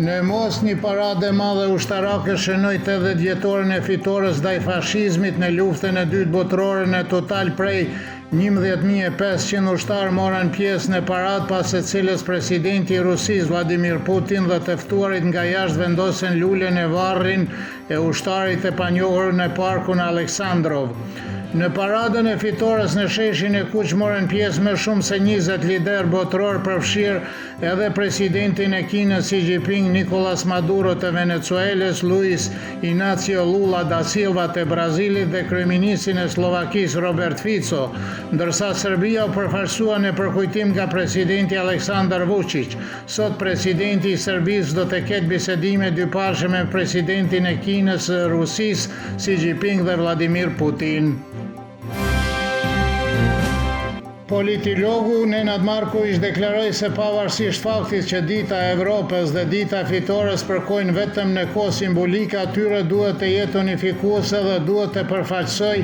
Në mos një parade madhe ushtarake shënoi 80 vjetoren e fitores ndaj fashizmit në luftën e dytë botërore. Në total prej 11.500 ushtarë morën pjesë në paradë, pas së cilës presidenti i Rusisë Vladimir Putin dhe të ftuarit nga jashtë vendosen lule në varrin e ushtarit e panjohur në parkun Aleksandrov. Në paradën e fitores në sheshin e Kuq morën pjesë më shumë se 20 lider botëror, përfshirë edhe presidentin e Kinës Xi Jinping, Nicolas Maduro të Venezuelës, Luis Inacio Lula da Silva të Brazilit dhe kryeministin e Slovakisë Robert Fico, ndërsa Serbia u përfaqësua në përkujtim nga presidenti Aleksandar Vučić. Sot presidenti i Serbisë do të ketë bisedime dypashe me presidentin e Kinës së Rusisë Xi Jinping dhe Vladimir Putin. Politologu Nenad Marković deklaroi se pavarësisht faktit që dita e Evropës dhe dita fitores përkojnë vetëm në kohë simbolike, atyre duhet të jetë unifikuese dhe duhet të përfaqësoj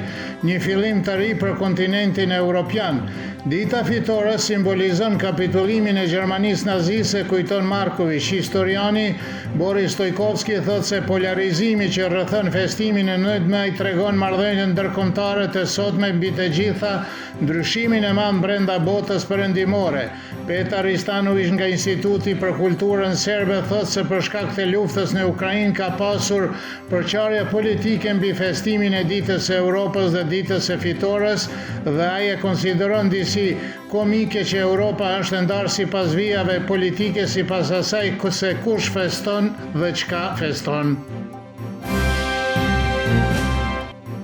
një fillim të ri për kontinentin evropian. Dita fitore simbolizon kapitullimin e Gjermanisë naziste, kujton Marković. Historiani Boris Stojkovski thotë se polarizimi që rrethon festimin e 9 maj tregon marrëdhënien ndërkombëtare të sotme mbi të gjitha ndryshimin e madh brenda botës perëndimore. Petar Ristanović nga Instituti për Kulturën Serbe thotë se për shkak të luftës në Ukrainë ka pasur përqarje politike mbi festimin e ditës së Europës dhe ditës së fitores, dhe ai e konsideron disi komike që Europa është ndarë sipas vijave politike, sipas asaj se kush feston dhe çka feston.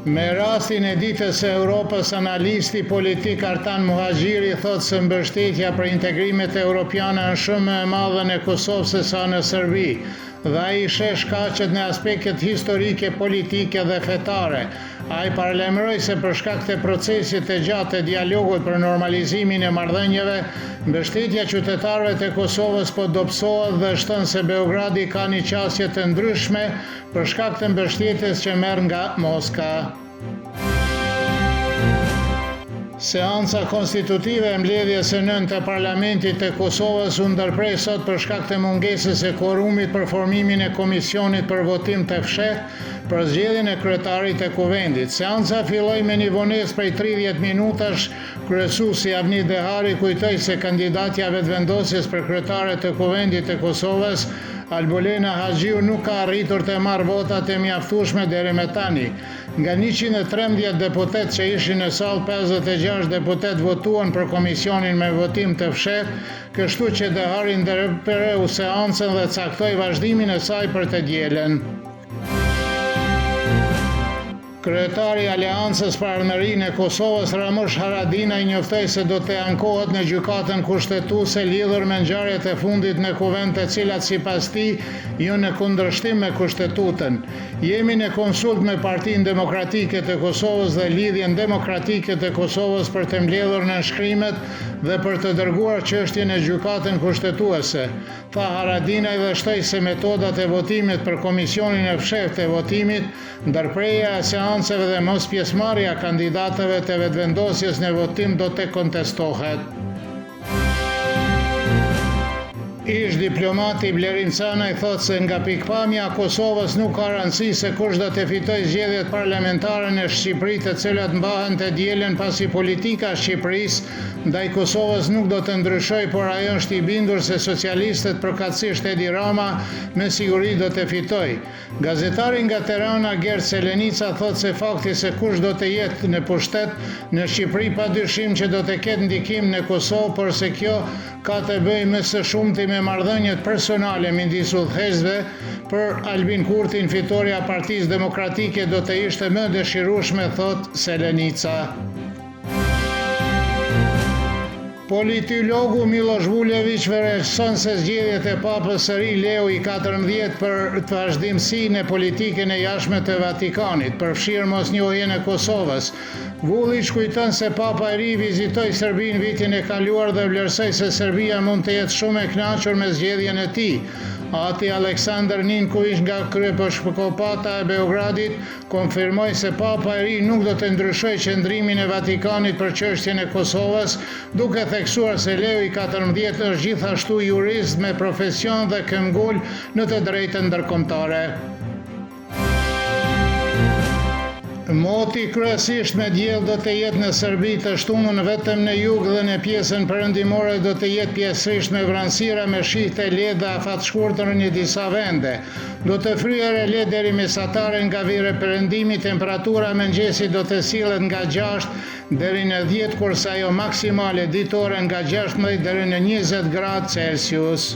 Me rastin e ditës së Europës, analisti politik Artan Muhaxhiri thotë se mbështetja për integrimet europiane është shumë më e madhe në Kosovë se sa në Serbi, dhe ai sheh shkaqet në aspektet historike, politike dhe fetare. Ai paralajmëroi se për shkak të procesit të gjatë të dialogut për normalizimin e marrëdhënieve, mbështetja qytetarëve të Kosovës po dobësohet dhe shton se Beogradi ka një qasje të ndryshme për shkak të mbështetjes që merr nga Moska. Seanca konstitutive e mbledhjes së 9 të Parlamentit të Kosovës u ndërprej sot për shkak të mungesës së kvorumit për formimin e komisionit për votim të fshehtë për zgjedhjen e kryetarit të kuvendit. Seanca filloi me një vonesë prej 30 minutash. Kryesuesi Avni Dehari kujtoi se kandidatja vetëvendosjes për kryetare të kuvendit të Kosovës, Albolena Haxhiu, nuk ka arritur të marrë votat e mjaftueshme deri më tani. Nga 113 deputet që ishin në sallë, 56 deputet votuan për komisionin me votim të fshehtë, kështu që Dehari ndërpreu seancën dhe caktoi vazhdimin e saj për të dielën. Kryetari i Aleancës për Ardhmërinë e Kosovës, Ramush Haradinaj, njoftoi se do të ankohet në gjykatën kushtetuese lidhur me ngjarjet e fundit në kuvend, të cilat sipas tij janë në kundërshtim me kushtetutën. Jemi në konsult me Partinë Demokratike të Kosovës dhe Lidhjen Demokratike të Kosovës për të mbledhur nënshkrimet dhe për të dërguar çështjen në gjykatën kushtetuese, tha Haradinaj, dhe shtoi se metodat e votimit për komisionin e fshehtë të votimit, ndërprerja e seancave dhe mos pjesëmarrja kandidatëve të vetëvendosjes në votim do të kontestohet. Ish diplomati Blerin Canaj thotë se nga pikpamja e Kosovës nuk ka rëndësi se kush do të fitojë zgjedhjet parlamentare në Shqipëri, të cilat mbahen të dielën, pasi politika e Shqipërisë ndaj Kosovës nuk do të ndryshojë, por ajo është i bindur se socialistët, përkatësisht Edi Rama, me siguri do të fitojë. Gazetari nga Tirana Gert Selenica thotë se fakti se kush do të jetë në pushtet në Shqipëri padyshim që do të ketë ndikim në Kosovë, por se kjo ka të bëjë më së shumti me marrëdhëniet personale midis udhëheqësve. Për Albin Kurtin, fitoria e Partisë Demokratike do të ishte më dëshirueshme, thot Selenica. Politologu Miloš Vuljević vlerëson se zgjedhjet e Papës së Ri Leo i 14 për të vazhdimsinë e politikën e jashtme të Vatikanit, përfshirë mosnjohjen e Kosovës. Vullić kujton se Papa i Ri vizitoi Serbinë vitin e kaluar dhe vlerësoi se Serbia mund të jetë shumë e kënaqur me zgjedhjen e tij. Ati Aleksandr Ninković nga kryepiskopata e Beogradit konfirmoi se Papa i ri nuk do të ndryshojë qëndrimin e Vatikanit për çështjen e Kosovës, duke theksuar se Leo XIV është gjithashtu jurist me profesion dhe këmbgul në të drejtën ndërkombëtare. Moti kryesisht me diell do të jetë në Serbi të shtunën vetëm në jug dhe në pjesën perëndimore do të jetë pjesërisht me vranësira me shite lehtë dhe afatshkurtër në disa vende. Do të fryerë lehtë deri mesatare nga vire perëndimi, temperatura mëngjesit do të sillet nga 6 deri në 10, kurse ajo maksimale ditore nga 16 deri në 20 gradë Celsius.